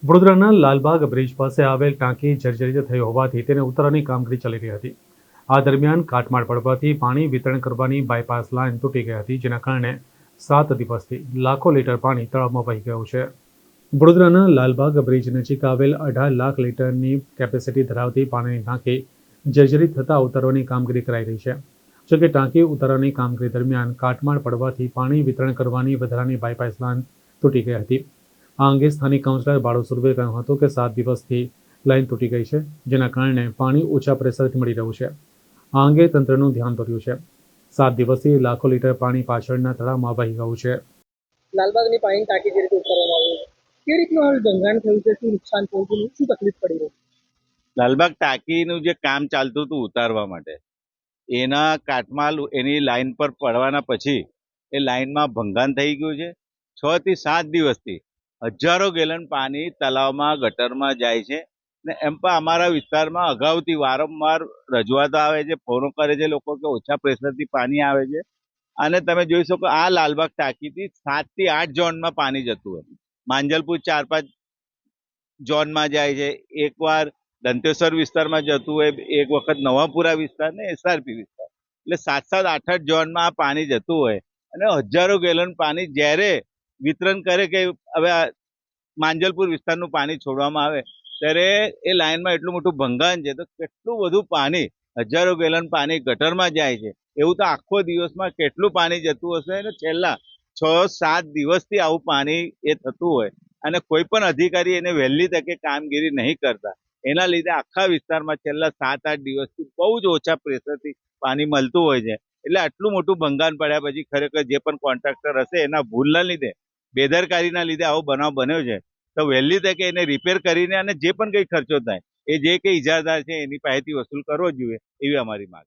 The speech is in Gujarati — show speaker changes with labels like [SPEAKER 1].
[SPEAKER 1] વડોદરાના લાલબાગ બ્રિજ પાસે આવેલ ટાંકી જર્જરિત થઈ હોવાથી તેને ઉતારવાની કામગીરી ચાલી રહી હતી। આ દરમિયાન કાટમાળ પડવાથી પાણી વિતરણ કરવાની બાયપાસ લાઇન તૂટી ગઈ હતી, જેના કારણે 7 દિવસથી લાખો લીટર પાણી તળાવમાં વહી ગયું છે। વડોદરાના લાલબાગ બ્રિજ નજીક આવેલ 18 લાખ લીટરની કેપેસિટી ધરાવતી પાણીની ટાંકી જર્જરિત થતાં ઉતારવાની કામગીરી કરાઈ રહી છે। જોકે ટાંકી ઉતારવાની કામગીરી દરમિયાન કાટમાળ પડવાથી પાણી વિતરણ કરવાની વધારાની બાયપાસ લાઇન તૂટી ગઈ હતી। આ અંગે સ્થાનિક કાઉન્સિલર બાળુ સુરભે કહ્યું હતું કે 7 દિવસથી લાઇન તૂટી ગઈ છે, જેના કારણે પાણી ઓછા પ્રેશરથી મળી રહ્યું છે। આ અંગે તંત્રનું ધ્યાન દોર્યું છે। 7 દિવસથી લાખો લીટર પાણી પાછળના તળાવમાં વહી ગયું છે।
[SPEAKER 2] લાલબાગની પાણી ટાંકી જે રીતે ઉતારવામાં આવી કે રીતનું હાલ ભંગાણ થયું છે, શું નુકસાન થયું છે, શું તકલીફ પડી રહી?
[SPEAKER 3] લાલબાગ ટાંકીનું જે કામ ચાલતું હતું ઉતારવા માટે, એના કાટમાળ એની લાઈન પર પડવાના પછી એ લાઈનમાં ભંગાણ થઈ ગયું છે। 6 થી 7 દિવસથી હજારો ગેલન પાણી તલાવમાં ગટરમાં જાય છે ને એમ પણ અમારા વિસ્તારમાં અગાઉથી વારંવાર રજૂઆતો આવે છે, ફોનો કરે છે લોકો કે ઓછા પ્રેશરથી પાણી આવે છે। અને તમે જોઈ શકો આ લાલબાગ ટાંકીથી 7 થી 8 ઝોનમાં પાણી જતું હોય। માંજલપુર 4-5 ઝોનમાં જાય છે, એકવાર દંતેશ્વર વિસ્તારમાં જતું હોય, એક વખત નવાપુરા વિસ્તાર ને એસઆરપી વિસ્તાર, એટલે 7-7, 8-8 ઝોનમાં આ પાણી જતું હોય અને હજારો ગેલન પાણી જ્યારે વિતરણ કરે કે હવે માંજલપુર વિસ્તારનું પાણી છોડવામાં આવે ત્યારે એ લાઈનમાં એટલું મોટું ભંગાણ છે, તો કેટલું બધું પાણી હજારો ગેલન પાણી ગટરમાં જાય છે। એવું તો આખો દિવસમાં કેટલું પાણી જતું હશે અને છેલ્લા 6-7 દિવસથી આવું પાણી એ થતું હોય અને કોઈ પણ અધિકારી એને વહેલી તકે કામગીરી નહીં કરતા, એના લીધે આખા વિસ્તારમાં છેલ્લા 7-8 દિવસથી બહુ જ ઓછા પ્રેશરથી પાણી મળતું હોય છે। એટલે આટલું મોટું ભંગાણ પડ્યા પછી ખરેખર જે પણ કોન્ટ્રાક્ટર હશે એના ભૂલના લીધે, બેદરકારીના લીધે આવો બનાવ બન્યો છે। તો વહેલી તકે એને રિપેર કરીને અને જે પણ કંઈ ખર્ચો થાય એ જે કંઈ ઇજારદાર છે એની પાસેથી વસૂલ કરવો જોઈએ, એવી અમારી માંગ।